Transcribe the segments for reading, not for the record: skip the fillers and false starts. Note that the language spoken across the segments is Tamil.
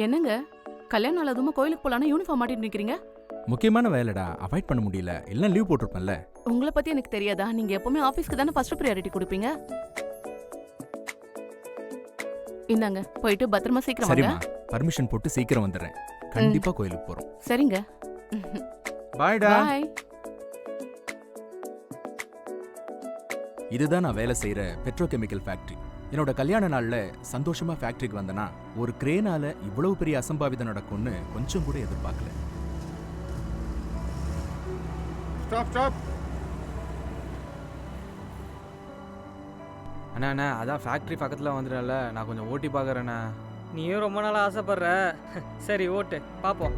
என்னங்க கல்யாணம் நாள் அதுமா கோயிலுக்கு போலான்னு யூனிஃபார்ம் மாட்டிட்டு நிக்கிறீங்க? முக்கியமான வேலைடா, அவாய்ட் பண்ண முடியல. இல்ல லீவ் போட்டிருப்பேன்ல. உங்களை பத்தி எனக்கு தெரியாதா? நீங்க எப்பவுமே ஆபீஸ்க்கு தானே ஃபர்ஸ்ட் ப்ரையாரிட்டி கொடுப்பீங்க. இந்தாங்க, போயிட்டு பத்திரமா சீக்கிரம் வாங்க. சரிம்மா, பர்மிஷன் போட்டு சீக்கிரம் வந்துடுறேன். கண்டிப்பா கோயிலுக்கு போறோம். சரிங்க. பாய்டா. பாய். இதுதான் நான் வேலை செய்யற பெட்ரோகெமிக்கல் ஃபேக்டரி. என்னோட கல்யாண நாள்ல சந்தோஷமா ஃபேக்டரிக்கு வந்தனா ஒரு கிரேனால இவ்வளவு பெரிய அசம்பாவிதம் நடக்கும்னு கொஞ்சம் கூட எதிர்பார்க்கல. Stop stop. அண்ணா அண்ணா, அதான் ஃபேக்ட்ரி பக்கத்தில் வந்துடும்ல, நான் கொஞ்சம் ஓட்டி பார்க்குறேண்ணா. நீயும் ரொம்ப நாளாக ஆசைப்படுற. சரி ஓட்டு பார்ப்போம்.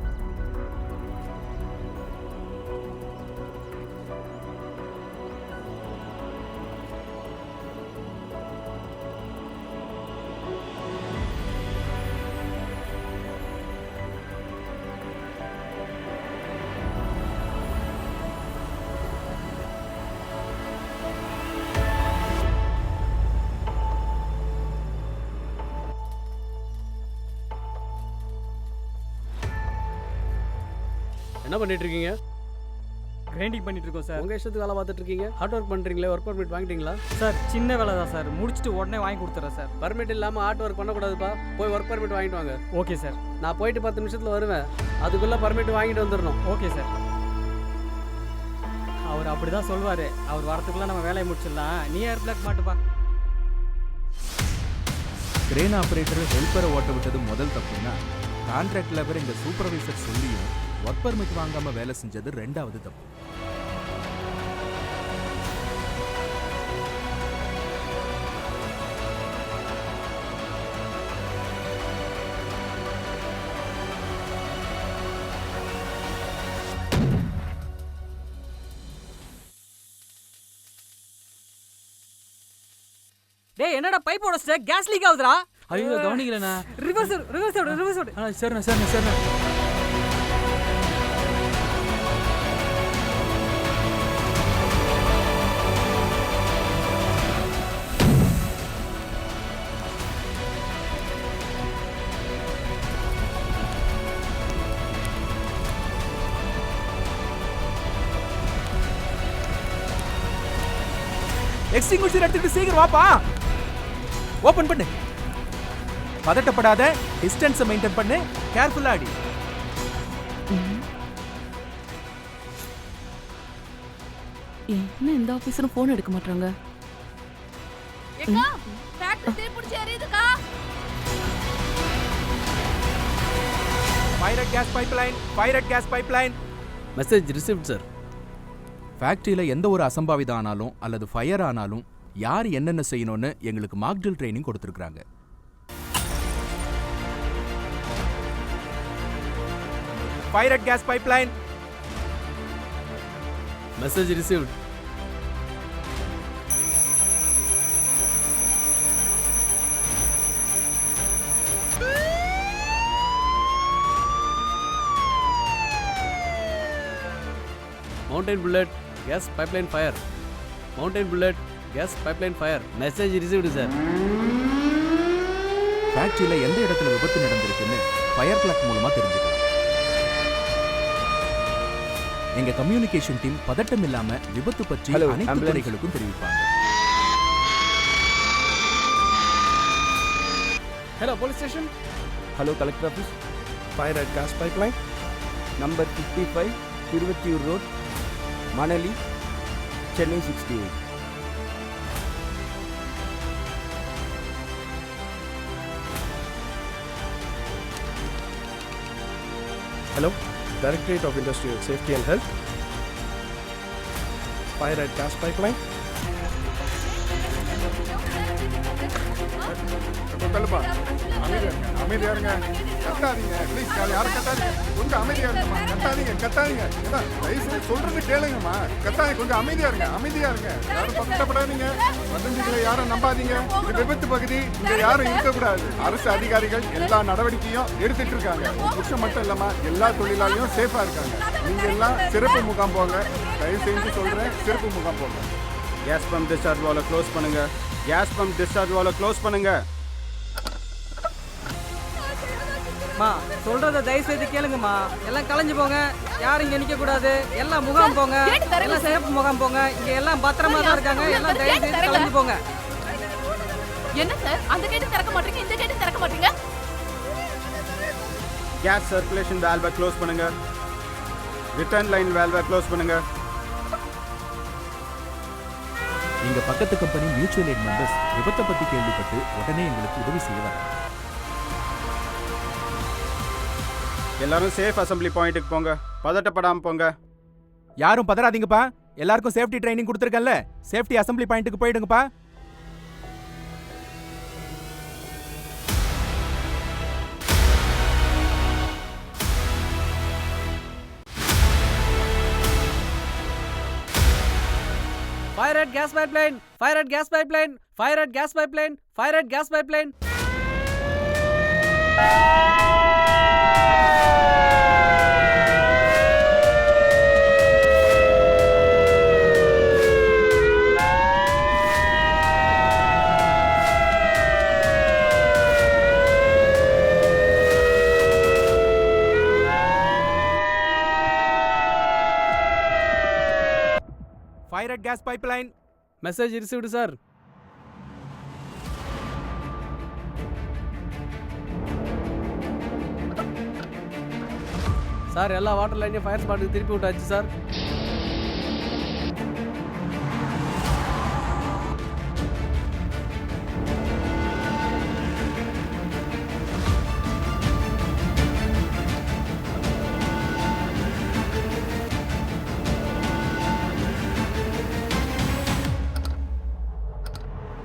என்ன பண்ணிட்டு இருக்கீங்க? கிரைண்டிங் பண்ணிட்டு இருக்கோம் சார். உங்க இஷ்டத்துக்கு வேலை பார்த்துட்டு இருக்கீங்க. ஹார்ட் ஒர்க் பண்றீங்களே, ஒர்க் பர்மிட் வாங்கிட்டீங்களா? சார் சின்ன வேலை தான் சார், முடிச்சுட்டு உடனே வாங்கி கொடுத்துறேன் சார். பர்மிட் இல்லாம ஹார்ட் ஒர்க் பண்ணக்கூடாதுப்பா. போய் ஒர்க் பர்மிட் வாங்கிட்டு வாங்க. Okay sir. நான் போயிட்டு 10 நிமிஷத்துல வருவேன். அதுக்குள்ள பர்மிட் வாங்கிட்டு வந்துடணும். Okay sir. அவர் அப்படிதான் சொல்வாரு. அவர் வரத்துக்குள்ள நம்ம வேலையை முடிச்சிடலாம். நீ ஏர் பிளாக் மாட்டுப்பா. கிரேன் ஆபரேட்டர் ஹெல்ப்பரை ஓட்ட விட்டது முதல் தப்புன்னா, கான்ட்ராக்ட் லேபர் எங்க சூப்பர்வைசர் சொல்லியும் ஒர்க் பர்மிட் வாங்காம வேலை செஞ்சது ரெண்டாவது தப்பு. டேய் என்னடா பைப் உடைச்ச? கேஸ் லீக் ஆகுதுடா. ஐயோ கவனிக்கலண்ணா. Reverse reverse reverse. சரிண்ணா சரிண்ணா சரிண்ணா. எக்ஸ்டிங்விஷர் எடுத்துட்டு சீக்கிரம் வாப்பா. ஓபன் பண்ணு. பதட்டப்படாத, டிஸ்டன்ஸை மெயின்டைன் பண்ணு, கேர்ஃபுல்லா அடி. என்ன இந்த ஆபீசரும் போன் எடுக்க மாட்டாங்க? ஏக்கா ஃபேக்டரி தீப்பிடிச்சு எரியுதுக்கா. Fire at gas pipeline, fire at gas pipeline. Message received sir. ஃபேக்டரியில எந்த ஒரு அசம்பாவிதம் ஆனாலும் அல்லது ஃபயர் ஆனாலும் யார் என்னென்ன செய்யணும்னு எங்களுக்கு மாக்டில் ட்ரைனிங் கொடுத்துருக்காங்க. Fire at gas pipeline. Message received. Mountain bullet case pipeline fire. Mountain bullet case pipeline fire. Message received sir. ஃபேக்டரியில எந்த இடத்துல விபத்து நடந்திருக்குன்னு ஃபயர் பிளாக் மூலமா தெரிஞ்சுக்கலாம். எங்க கம்யூனிகேஷன் டீம் பதட்டம் இல்லாம விபத்து பற்றி அனைத்து துறைகளுக்கும் தெரிவிப்பாங்க. Hello police station. Hello collector office. Fire at gas pipeline number 55 Thiruvathiyur road, Manali, Chennai 68. Hello, Directorate of Industrial Safety and Health. Fire at gas pipeline. சொல்லுப்பா. அமைதியா இருங்க. கத்தாதீங்க ப்ளீஸ். யாரும் கத்தாதீங்க. கொஞ்சம் அமைதியா இருங்கம்மா. கத்தாதீங்க. தயவுசெய்து சொல்றது கேளுங்கம்மா. கத்தாதீங்க, கொஞ்சம் அமைதியா இருங்க. யாரும் பதட்டப்படாதீங்க. வதந்திகளை யாரும் நம்பாதீங்க. இது விபத்து பகுதி. இங்க யாரும் இருக்கக்கூடாது. அரசு அதிகாரிகள் எல்லா நடவடிக்கையும் எடுத்துட்டு இருக்காங்க. புருஷன் மட்டும் இல்லாம எல்லா தொழிலாளியும் சேஃபா இருக்காங்க. நீங்க எல்லாம் சிறப்பு முகாம் போங்க. தயவு செஞ்சு சொல்றேன், சிறப்பு முகாம் போங்க. கேஸ் பம்ப் டிஸ்சார்ஜ் வால்வை க்ளோஸ் பண்ணுங்க. கேஸ் பம்ப் டிஸ்சார்ஜ் வால்வை க்ளோஸ் பண்ணுங்க. மா சொல்றத தயவு செய்து கேளுங்கம்மா. எல்லாம் கலைஞ்சு போங்க. யாரும் இங்க நிக்க கூடாது. எல்லாம் முகாம் போங்க. கேட்டு தரேன் எல்லாம் சார். சிறப்பு முகாம் போங்க. இங்க எல்லாம் பத்திரமா தான் இருக்காங்க. எல்லாம் தயவு செய்து தரேன். கலைஞ்சு போங்க. என்ன சார் அந்த கேட்டு திறக்க மாட்டீங்க, இந்த கேட்டு திறக்க மாட்டீங்க? கேஸ் சர்க்குலேஷன் வால்வை க்ளோஸ் பண்ணுங்க. ரிட்டர்ன் லைன் வால்வை க்ளோஸ் பண்ணுங்க. எங்க பக்கத்து கம்பெனி மியூச்சுவல் எய்ட் மெம்பர்ஸ் விபத்தை பத்தி கேள்விப்பட்டு உடனே எங்களுக்கு உதவி செய்ய வராங்க. எல்லாரும் சேஃப் அசம்பிளி பாயிண்ட்டுக்கு போங்க. பதட்டப்படாம போங்க. யாரும் பதறாதீங்கப்பா. எல்லாருக்கும் சேஃப்டி ட்ரைனிங் கொடுத்துருக்கேன்ல. சேஃப்டி அசம்பிளி பாயிண்ட்டுக்கு போயிடுங்கப்பா. Fire at gas pipeline! Fire at gas pipeline! Fire at gas pipeline! Fire at gas pipeline! Fire at gas pipeline. Message received, sir. Sir எல்லா வாட்டர் லைனையும் ஃபயர் ஸ்பாட்டுக்கு திருப்பி விட்டாச்சு சார்.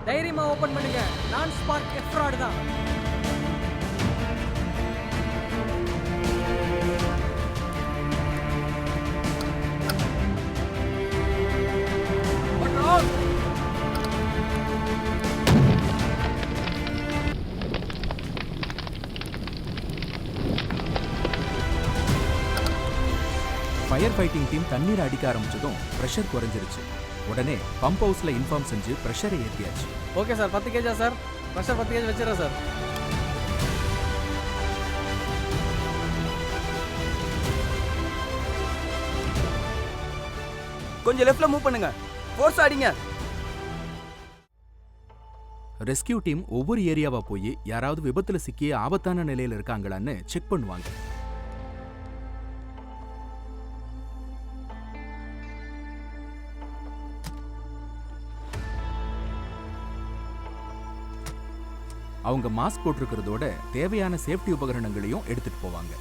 தைரியமா ஓபன் பண்ணுங்க. நான் ஸ்பார்க் எஃப்ராட் தான். ஃபயர் ஃபைட்டிங் டீம் தண்ணீர் அடிக்க ஆரம்பிச்சதும் ப்ரெஷர் குறைஞ்சிருச்சு. உடனே பம்ப் ஹவுஸ்ல இன்ஃபார்ம் செஞ்சு ப்ரெஷரை ஏற்றியாச்சு. ஓகே சார், 10 கேஜா சார்? ப்ரெஷர் 10 கேஜ் வச்சிடறேன் சார். கொஞ்சம் லெஃப்ட்ல மூவ் பண்ணுங்க. ஃபோர்ஸ் அடிங்க. ரெஸ்கியூ டீம் ஒவ்வொரு ஏரியாவா போய் யாராவது விபத்துல சிக்கிய ஆபத்தான நிலையில இருக்காங்களான்னு செக் பண்ணுவாங்க. அவங்க மாஸ்க் போட்டிருக்கிறதோட தேவையான சேஃப்டி உபகரணங்களையும் எடுத்துட்டு போவாங்க.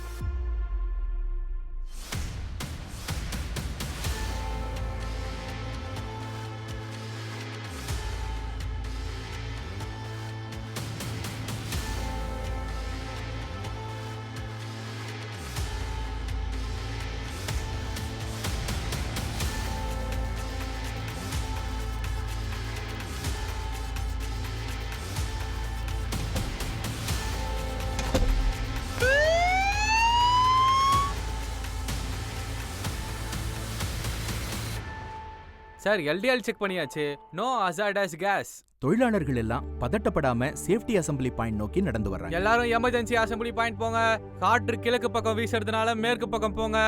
சார் எல்டிஎல் செக் பண்ணியாச்சு. No hazardous gas. தொழிலாளர்கள் எல்லாம் பதட்டப்படாம சேஃப்டி அசம்பிளி பாயிண்ட் நோக்கி நடந்து வர்றாங்க. எல்லாரும் எமர்ஜென்சி அசம்பிளி பாயிண்ட் போங்க. காற்று கிழக்கு பக்கம் வீசுறதுனால மேற்கு பக்கம் போங்க.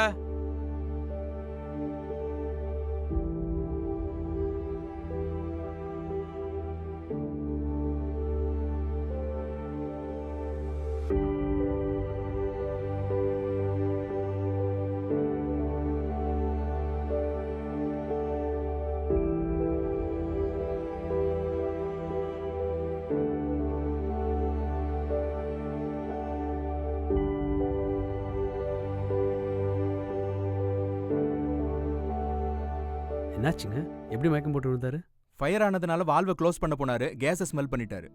என்னாச்சுங்க? எப்படி மயக்கம் போட்டு விழுந்தாரு? ஃபயர் ஆனதுனால வால்வை க்ளோஸ் பண்ண போனாரு. கேஸை ஸ்மெல் பண்ணிட்டாரு.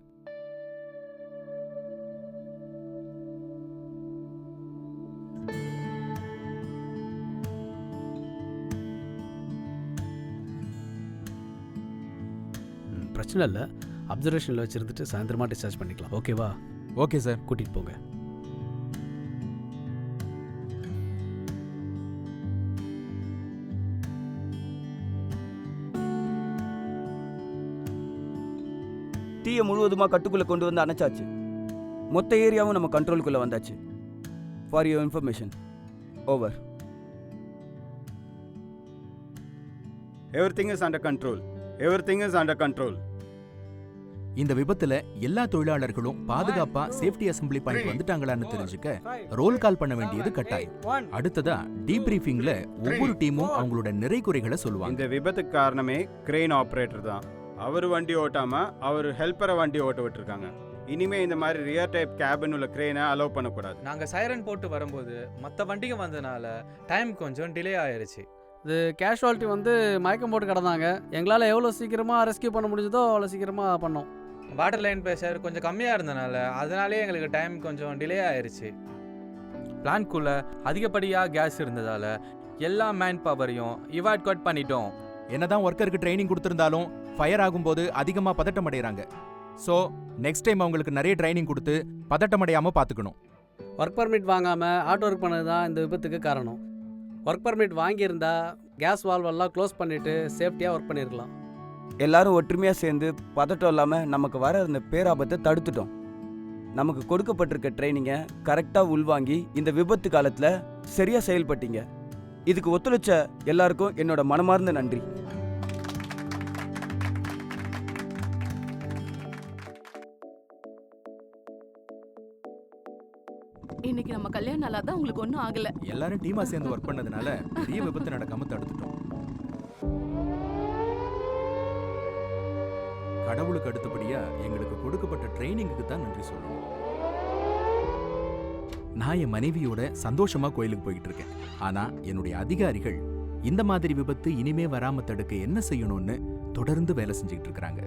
பிரச்சனை இல்லை. அப்சர்வேஷனில் வச்சுருந்துட்டு சாயந்தரமாக டிஸ்சார்ஜ் பண்ணிக்கலாம். ஓகேவா? Okay sir. கூட்டிகிட்டு போங்க. தீயை முழுவதுமா கட்டுக்குள்ள கொண்டு வந்து அணைச்சாச்சு. மொத்த ஏரியாவும் நம்ம கண்ட்ரோலுக்குள்ள வந்தாச்சு. For your information. Over. Everything is under control. Everything is under control. இந்த விபத்துல எல்லா தொழிலாளர்களும் பாதுகாப்பா சேஃப்டி அசெம்பிளி பாயிண்ட் வந்துட்டாங்களான்னு தெரிஞ்சுக்க ரோல் கால் பண்ண வேண்டியது கட்டாயம். அடுத்ததா டீப்ரீஃபிங்ல ஒவ்வொரு டீமும் அவங்களோட நிறை குறைகளை சொல்லுவாங்க. இந்த விபத்துக்கு காரணமே கிரெயின் ஆப்ரேட்டர் தான். அவர் வண்டி ஓட்டாம அவர் ஹெல்ப்பரை வண்டி ஓட்ட விட்டுருக்காங்க. இனிமே இந்த மாதிரி ரியர் டைப் கேபின் உள்ள கிரெயினை அலோவ் பண்ணக்கூடாது. நாங்க சைரன் போட்டு வரும்போது மற்ற வண்டிங்க வந்ததுனால டைம் கொஞ்சம் டிலே ஆயிருச்சு. இது கேஷுவாலிட்டி வந்து மயக்கம் போட்டு கிடந்தாங்க. எங்களால் எவ்வளோ சீக்கிரமாக ரெஸ்கியூ பண்ண முடிஞ்சதோ அவ்வளோ சீக்கிரமாக பண்ணோம். வாட்டர் லைன் ப்ரெஷர் கொஞ்சம் கம்மியாக இருந்தனால அதனாலே எங்களுக்கு டைம் கொஞ்சம் டிலே ஆயிருச்சு. பிளான்ட்குள்ள அதிகப்படியாக கேஸ் இருந்ததால எல்லா மேன் பவரையும் இவாட்கட் பண்ணிட்டோம். என்னதான் ஒர்க்கருக்கு ட்ரைனிங் கொடுத்திருந்தாலும் ஃபயர் ஆகும்போது அதிகமா பதட்டம் அடைகிறாங்க. ஸோ நெக்ஸ்ட் டைம் அவங்களுக்கு நிறைய ட்ரைனிங் கொடுத்து பதட்டம் அடையாம பார்த்துக்கணும். ஒர்க் பர்மிட் வாங்காமல் ஆட்டோ ஒர்க் பண்ணது தான் இந்த விபத்துக்கு காரணம். ஒர்க் பர்மிட் வாங்கியிருந்தா கேஸ் வால்வெல்லாம் க்ளோஸ் பண்ணிவிட்டு சேஃப்டியாக ஒர்க் பண்ணியிருக்கலாம். எல்லாரும் ஒற்றுமையாக சேர்ந்து பதட்டம் இல்லாமல் நமக்கு வர இருந்த பேராபத்தை தடுத்துட்டோம். நமக்கு கொடுக்கப்பட்டிருக்க ட்ரைனிங்கை கரெக்டாக உள்வாங்கி இந்த விபத்து காலத்தில் சரியாக செயல்பட்டீங்க. இதுக்கு ஒத்துழைச்ச எல்லாருக்கும் என்னோட மனமார்ந்த நன்றி. இன்னைக்கு நம்ம கல்யாண நாளா தான் உங்களுக்கு ஒன்றும் ஆகல. எல்லாரும் டீமா சேர்ந்து ஒர்க் பண்ணதுனால பெரிய விபத்து நடக்காம தடுத்துட்டோம். கடவுளுக்கு அடுத்தபடியா எங்களுக்கு கொடுக்கப்பட்ட ட்ரைனிங்குக்கு தான் நன்றி சொல்லணும். நான் என் மனைவியோட சந்தோஷமா கோயிலுக்கு போயிட்டு இருக்கேன். ஆனா என்னுடைய அதிகாரிகள் இந்த மாதிரி விபத்து இனிமே வராம தடுக்க என்ன செய்யணும்னு தொடர்ந்து வேலை செஞ்சுக்கிட்டு இருக்காங்க.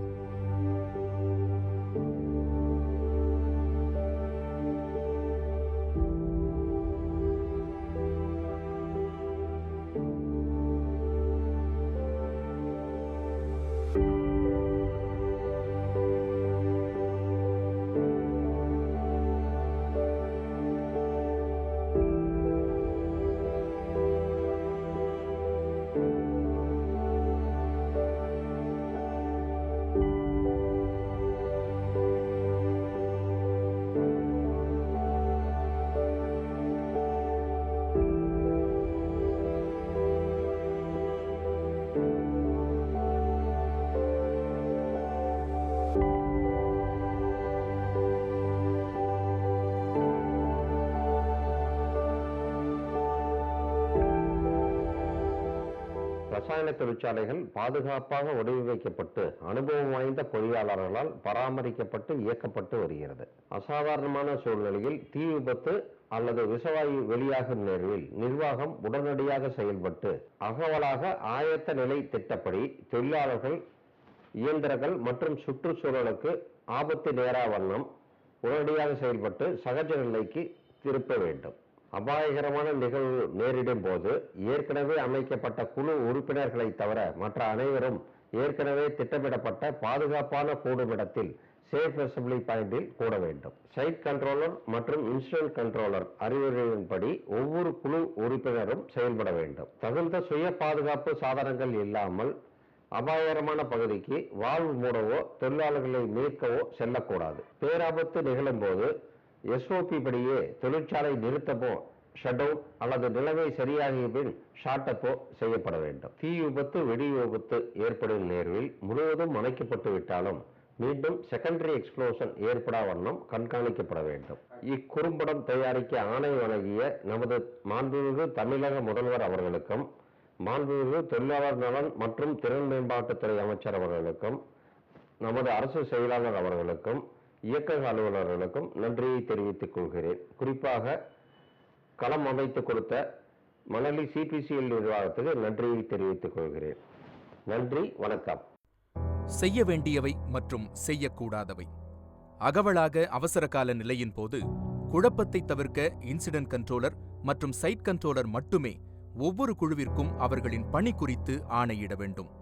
ரசாயன தொழிற்சாலைகள் பாதுகாப்பாக வடிவமைக்கப்பட்டு அனுபவம் வாய்ந்த பொறியாளர்களால் பராமரிக்கப்பட்டு இயக்கப்பட்டு வருகிறது. அசாதாரணமான சூழ்நிலையில் தீ விபத்து அல்லது விஷவாயு வெளியாகும் நேர்வில் நிர்வாகம் உடனடியாக செயல்பட்டு அகவலாக ஆயத்த நிலை திட்டப்படி தொழிலாளர்கள், இயந்திரங்கள் மற்றும் சுற்றுச்சூழலுக்கு ஆபத்து நேரா வண்ணம் உடனடியாக செயல்பட்டு சகஜ நிலைக்கு திருப்ப வேண்டும். அபாயகரமான நிகழ்வு நேரிடும் போது ஏற்கனவே அமைக்கப்பட்ட குழு உறுப்பினர்களை தவிர மற்ற அனைவரும் ஏற்கனவே திட்டமிடப்பட்ட பாதுகாப்பான கூடுமிடத்தில் சேஃப் அசெம்பிளி பாயிண்டில் கூட வேண்டும். சைட் கண்ட்ரோலர் மற்றும் இன்சிடென்ட் கண்ட்ரோலர் அறிவுரையின்படி ஒவ்வொரு குழு உறுப்பினரும் செயல்பட வேண்டும். தகுந்த சுய பாதுகாப்பு சாதனங்கள் இல்லாமல் அபாயகரமான பகுதிக்கு வால்வு மூடவோ தொழிலாளர்களை மீட்கவோ செல்லக்கூடாது. பேராபத்து நிகழும் போது SOP படியே தொழிற்சாலை நிறுத்தமோ, ஷட் டவுன் அல்லது நிலைமை சரியாகிய பின் ஷார்ட்டப்போ செய்யப்பட வேண்டும். தீ விபத்து, வெடி விபத்து ஏற்படும் நேர்வில் முழுவதும் அணைக்கப்பட்டு விட்டாலும் மீண்டும் செகண்டரி எக்ஸ்ப்ளோஷன் ஏற்படா வண்ணம் கண்காணிக்கப்பட வேண்டும். இக்குறும்படம் தயாரிக்க ஆணை வழங்கிய நமது மாண்புமிகு தமிழக முதல்வர் அவர்களுக்கும், மாண்புமிகு தொழிலாளர் நலன் மற்றும் திறன் மேம்பாட்டுத்துறை அமைச்சர் அவர்களுக்கும், நமது அரசு செயலாளர் அவர்களுக்கும், இயக்க அலுவலர்களுக்கும் நன்றியை தெரிவித்துக் கொள்கிறேன். குறிப்பாக களம் அமைத்து கொடுத்த மணலி CPCL நிர்வாகத்துக்கு நன்றியை தெரிவித்துக் கொள்கிறேன். நன்றி, வணக்கம். செய்ய வேண்டியவை மற்றும் செய்யக்கூடாதவை. அகவலாக அவசர கால நிலையின் போது குழப்பத்தை தவிர்க்க இன்சிடென்ட் கண்ட்ரோலர் மற்றும் சைட் கண்ட்ரோலர் மட்டுமே ஒவ்வொரு குழுவிற்கும் அவர்களின் பணி குறித்து ஆணையிட வேண்டும்.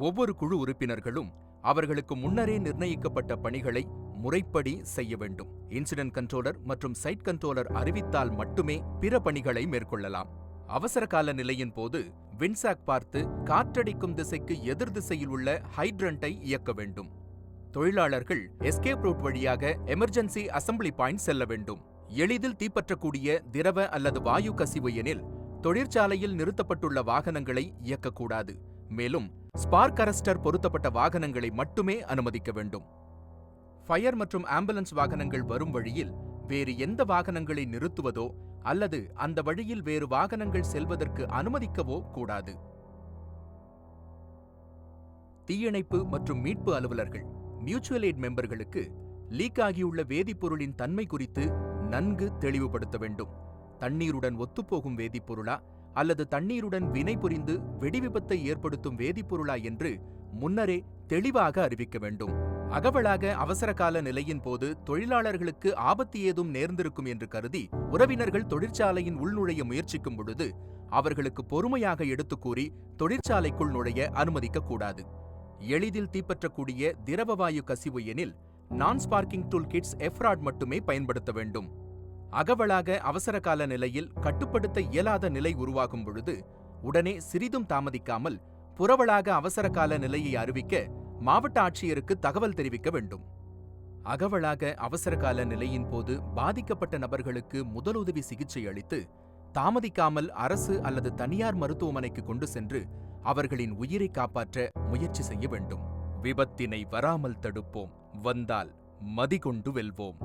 ஒவ்வொரு குழு உறுப்பினர்களும் அவர்களுக்கு முன்னரே நிர்ணயிக்கப்பட்ட பணிகளை முறைப்படி செய்ய வேண்டும். இன்சிடென்ட் கண்ட்ரோலர் மற்றும் சைட் கண்ட்ரோலர் அறிவித்தால் மட்டுமே பிற பணிகளை மேற்கொள்ளலாம். அவசர கால நிலையின் போது விண்சாக் பார்த்து காற்றடிக்கும் திசைக்கு எதிர் திசையில் உள்ள ஹைட்ரண்டை இயக்க வேண்டும். தொழிலாளர்கள் எஸ்கேப் ரூட் வழியாக எமர்ஜென்சி அசெம்பிளி பாயிண்ட் செல்ல வேண்டும். எளிதில் தீப்பற்றக்கூடிய திரவ அல்லது வாயு கசிவு எனில் தொழிற்சாலையில் நிறுத்தப்பட்டுள்ள வாகனங்களை இயக்கக்கூடாது. மேலும் ஸ்பார்க் அரஸ்டர் பொருத்தப்பட்ட வாகனங்களை மட்டுமே அனுமதிக்க வேண்டும். ஃபயர் மற்றும் ஆம்புலன்ஸ் வாகனங்கள் வரும் வழியில் வேறு எந்த வாகனங்களை நிறுத்துவதோ அல்லது அந்த வழியில் வேறு வாகனங்கள் செல்வதற்கு அனுமதிக்கவோ கூடாது. தீயணைப்பு மற்றும் மீட்பு அலுவலர்கள் மியூச்சுவல் எய்ட் மெம்பர்களுக்கு லீக் ஆகியுள்ள வேதிப்பொருளின் தன்மை குறித்து நன்கு தெளிவுபடுத்த வேண்டும். தண்ணீருடன் ஒத்துப்போகும் வேதிப்பொருளா அல்லது தண்ணீருடன் வினை புரிந்து வெடிவிபத்தை ஏற்படுத்தும் வேதிப்பொருளா என்று முன்னரே தெளிவாக அறிவிக்க வேண்டும். அகவலாக அவசரகால நிலையின் போது தொழிலாளர்களுக்கு ஆபத்து ஏதும் நேர்ந்திருக்கும் என்று கருதி உறவினர்கள் தொழிற்சாலையின் உள்நுழைய முயற்சிக்கும் பொழுது அவர்களுக்கு பொறுமையாக எடுத்துக் கூறி தொழிற்சாலைக்குள் நுழைய அனுமதிக்கக்கூடாது. எளிதில் தீப்பற்றக்கூடிய திரவவாயு கசிவு எனில் நான் ஸ்பார்க்கிங் டூல் கிட்ஸ் எஃப்ராட் மட்டுமே பயன்படுத்த வேண்டும். அகவலாக அவசரகால நிலையில் கட்டுப்படுத்த இயலாத நிலை உருவாகும் பொழுது உடனே சிறிதும் தாமதிக்காமல் புறவளாக அவசரகால நிலையை அறிவிக்க மாவட்ட ஆட்சியருக்கு தகவல் தெரிவிக்க வேண்டும். அகவலாக அவசரகால நிலையின் போது பாதிக்கப்பட்ட நபர்களுக்கு முதலுதவி சிகிச்சை அளித்து தாமதிக்காமல் அரசு அல்லது தனியார் மருத்துவமனைக்கு கொண்டு சென்று அவர்களின் உயிரை காப்பாற்ற முயற்சி செய்ய வேண்டும். விபத்தினை வராமல் தடுப்போம், வந்தால் மதிகொண்டு வெல்வோம்.